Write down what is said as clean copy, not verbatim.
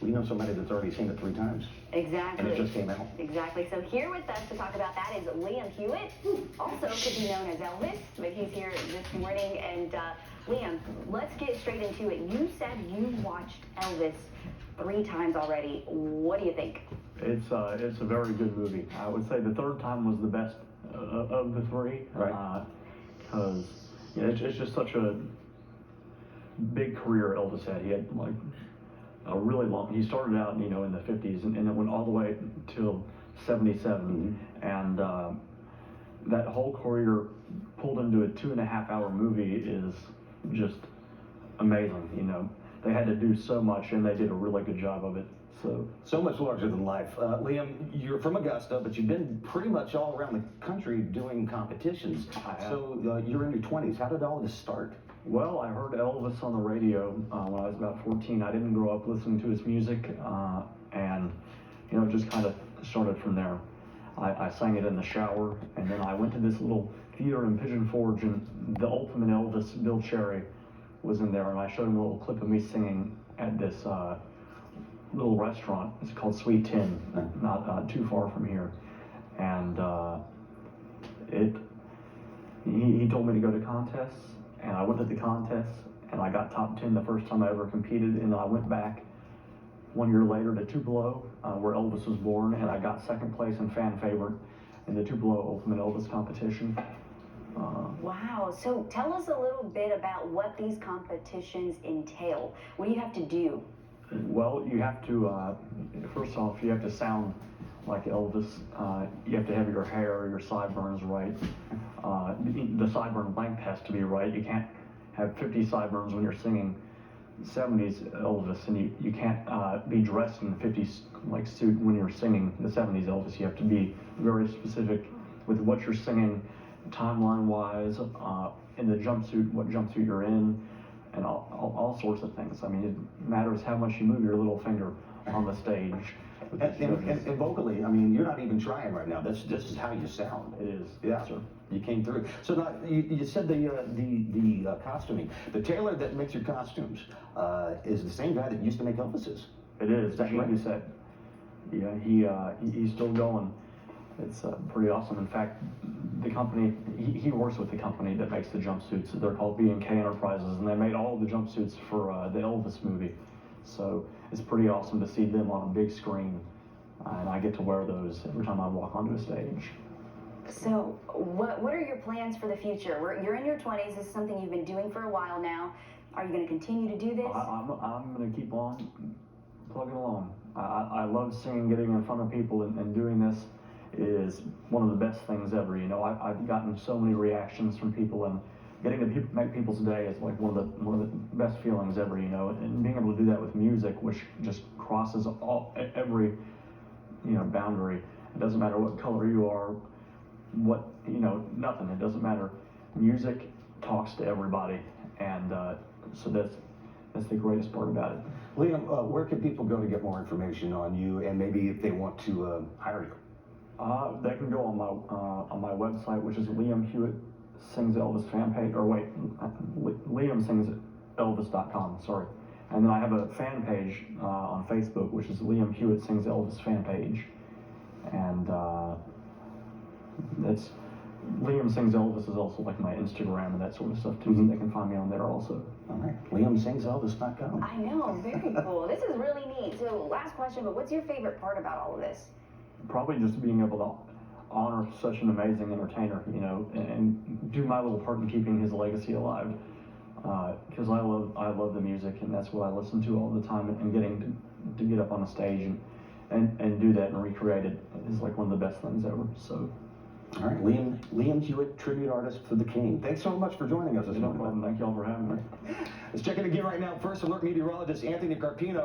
We know somebody that's already seen it 3 times. Exactly. And it just came out. Exactly. So here with us to talk about that is Liam Hewitt, also could be known as Elvis, but he's here this morning. And Liam, let's get straight into it. You said you watched Elvis 3 times already. What do you think? It's a very good movie. I would say the third time was the best of the 3. Right. Because it's just such a big career Elvis had. He had like a really long. He started out, in the 50s, and it went all the way till 77, and that whole career pulled into a 2.5-hour movie is just amazing. They had to do so much, and they did a really good job of it. So much larger than life. Liam, you're from Augusta, but you've been pretty much all around the country doing competitions. I have. So you're in your 20s. How did all this start? Well, I heard Elvis on the radio when I was about 14. I didn't grow up listening to his music, and it just kind of started from there. I sang it in the shower, and then I went to this little theater in Pigeon Forge, and the ultimate Elvis, Bill Cherry, was in there, and I showed him a little clip of me singing at this little restaurant. It's called Sweet Tin, not too far from here, and he told me to go to contests. And I went to the contest, and I got top 10 the first time I ever competed. And then I went back 1 year later to Tupelo, where Elvis was born, and I got second place and fan favorite in the Tupelo Ultimate Elvis competition. Wow. So tell us a little bit about what these competitions entail. What do you have to do? Well, you have to, first off, you have to sound like Elvis. You have to have your hair, your sideburns right. The sideburn length has to be right. You can't have 50 sideburns when you're singing 70s Elvis, and you can't be dressed in a 50s like suit when you're singing the 70s Elvis. You have to be very specific with what you're singing, timeline-wise, in the jumpsuit, what jumpsuit you're in, and all sorts of things. I mean, it matters how much you move your little finger on the stage. And vocally, I mean, you're not even trying right now. This is how you sound. It is. Yeah, sir. You came through. So now, you said the costuming. The tailor that makes your costumes is the same guy that used to make Elvis's. It is. That right? You said. Yeah, he's still going. It's pretty awesome. In fact, the company, he works with the company that makes the jumpsuits. They're called B&K Enterprises, and they made all the jumpsuits for the Elvis movie. So it's pretty awesome to see them on a big screen, and I get to wear those every time I walk onto a stage. So what are your plans for the future? You're in your 20s. This is something you've been doing for a while now. Are you going to continue to do this? I'm going to keep on plugging along. I love singing, getting in front of people, and doing this is one of the best things ever. I've gotten so many reactions from people, and getting to make people's day is like one of the best feelings ever. And being able to do that with music, which just crosses every boundary. It doesn't matter what color you are, nothing. It doesn't matter. Music talks to everybody, and so that's the greatest part about it. Liam, where can people go to get more information on you, and maybe if they want to hire you? They can go on my website, which is Liam Hewitt Sings Elvis fan page, or wait, LiamSingsElvis.com, sorry. And then I have a fan page on Facebook, which is Liam Hewitt Sings Elvis fan page. And it's Liam Sings Elvis is also like my Instagram and that sort of stuff too, so they can find me on there also. All right, LiamSingsElvis.com. I know, very cool. This is really neat. So last question, but what's your favorite part about all of this? Probably just being able to honor such an amazing entertainer, and do my little part in keeping his legacy alive. Because I love the music, and that's what I listen to all the time. And getting to get up on a stage and do that and recreate it is like one of the best things ever. So. All right, Liam Hewitt, tribute artist for the King. Thanks so much for joining us this morning. No problem. Thank you all for having me. Let's check in again right now. First Alert meteorologist Anthony Carpino.